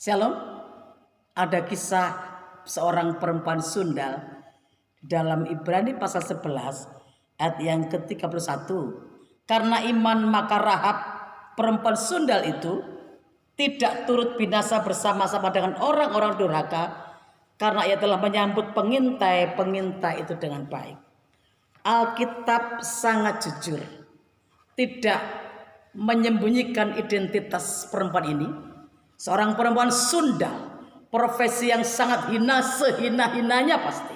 Shalom, ada kisah seorang perempuan sundal dalam Ibrani pasal 11 ayat yang ke-31. Karena iman maka Rahab perempuan sundal itu tidak turut binasa bersama-sama dengan orang-orang durhaka, karena ia telah menyambut pengintai-pengintai itu dengan baik. Alkitab sangat jujur, tidak menyembunyikan identitas perempuan ini. Seorang perempuan sundal, profesi yang sangat hina, sehina-hinanya pasti.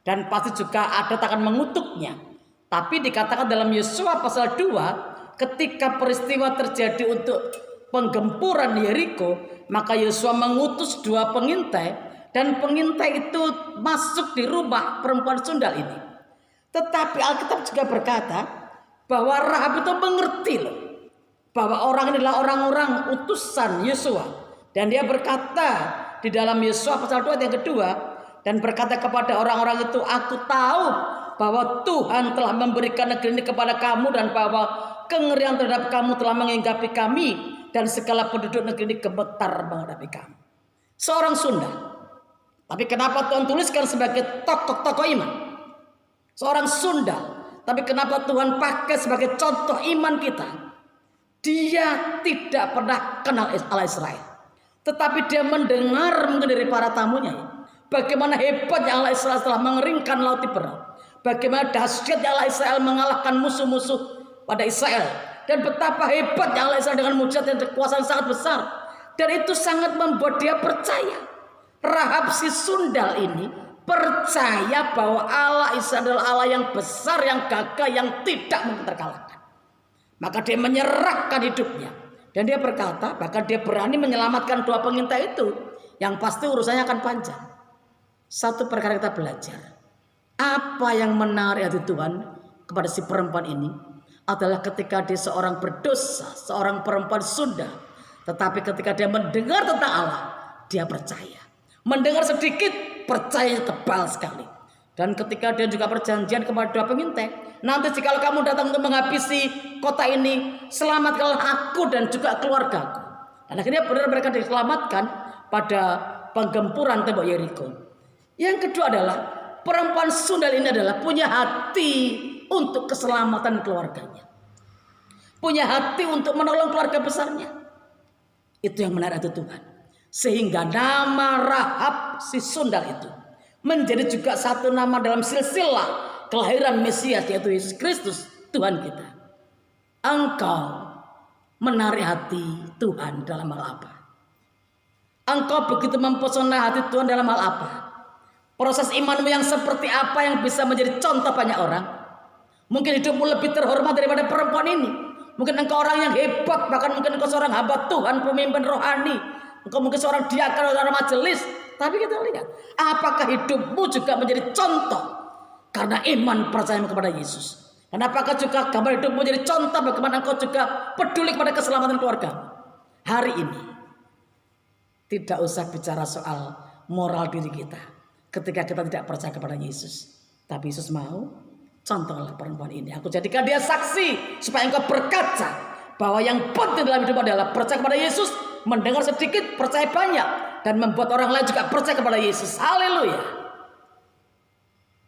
Dan pasti juga ada akan mengutuknya. Tapi dikatakan dalam Yosua pasal 2, ketika peristiwa terjadi untuk penggempuran Yeriko, maka Yosua mengutus 2 pengintai, dan pengintai itu masuk di rumah perempuan sundal ini. Tetapi Alkitab juga berkata bahwa Rahab itu mengerti loh, bahwa orang ini adalah orang-orang utusan Yosua. Dan dia berkata di dalam Yosua pasal 2 yang kedua, dan berkata kepada orang-orang itu, aku tahu bahwa Tuhan telah memberikan negeri ini kepada kamu, dan bahwa kengerian terhadap kamu telah menghinggapi kami, dan segala penduduk negeri ini gemetar menghadapi kamu. Seorang Sunda. Tapi kenapa Tuhan tuliskan sebagai tokoh-tokoh iman? Seorang Sunda. Tapi kenapa Tuhan pakai sebagai contoh iman kita? Dia tidak pernah kenal Allah Israel, tetapi dia mendengar mungkin dari para tamunya, bagaimana hebatnya Allah Israel telah mengeringkan laut Tiberau, bagaimana dahsyatnya Allah Israel mengalahkan musuh-musuh pada Israel, dan betapa hebatnya Allah Israel dengan mujizat dan kekuasaan sangat besar. Dan itu sangat membuat dia percaya. Rahab si sundal ini percaya bahwa Allah Israel adalah Allah yang besar, yang gagah, yang tidak mungkin terkalahkan. Maka dia menyerahkan hidupnya. Dan dia berkata, bahkan dia berani menyelamatkan 2 pengintai itu, yang pasti urusannya akan panjang. Satu perkara kita belajar, apa yang menarik hati Tuhan kepada si perempuan ini adalah ketika dia seorang berdosa, seorang perempuan Sunda, tetapi ketika dia mendengar tentang Allah, dia percaya. Mendengar sedikit, percaya tebal sekali. Dan ketika dia juga perjanjian kepada 2 pengintai, nanti jika kamu datang untuk menghabisi kota ini, selamatkanlah aku dan juga keluargaku. Dan akhirnya benar-benar diselamatkan pada penggempuran tembok Yeriko. Yang kedua adalah perempuan sundal ini adalah punya hati untuk keselamatan keluarganya, punya hati untuk menolong keluarga besarnya. Itu yang menarik hati Tuhan, sehingga nama Rahab si sundal itu menjadi juga satu nama dalam silsilah kelahiran Mesias, yaitu Yesus Kristus Tuhan kita. Engkau menarik hati Tuhan dalam hal apa? Engkau begitu mempesona hati Tuhan dalam hal apa? Proses imanmu yang seperti apa yang bisa menjadi contoh banyak orang? Mungkin hidupmu lebih terhormat daripada perempuan ini. Mungkin engkau orang yang hebat, bahkan mungkin engkau seorang hamba Tuhan, pemimpin rohani. Engkau mungkin seorang diakon, seorang majelis. Tapi kita lihat, apakah hidupmu juga menjadi contoh karena iman percayamu kepada Yesus? Dan apakah juga gambar hidupmu menjadi contoh bagaimana engkau juga peduli kepada keselamatan keluarga? Hari ini tidak usah bicara soal moral diri kita ketika kita tidak percaya kepada Yesus. Tapi Yesus mau, contohlah perempuan ini. Aku jadikan dia saksi supaya engkau berkaca bahwa yang penting dalam hidup adalah percaya kepada Yesus, mendengar sedikit, percaya banyak, dan membuat orang lain juga percaya kepada Yesus. Haleluya.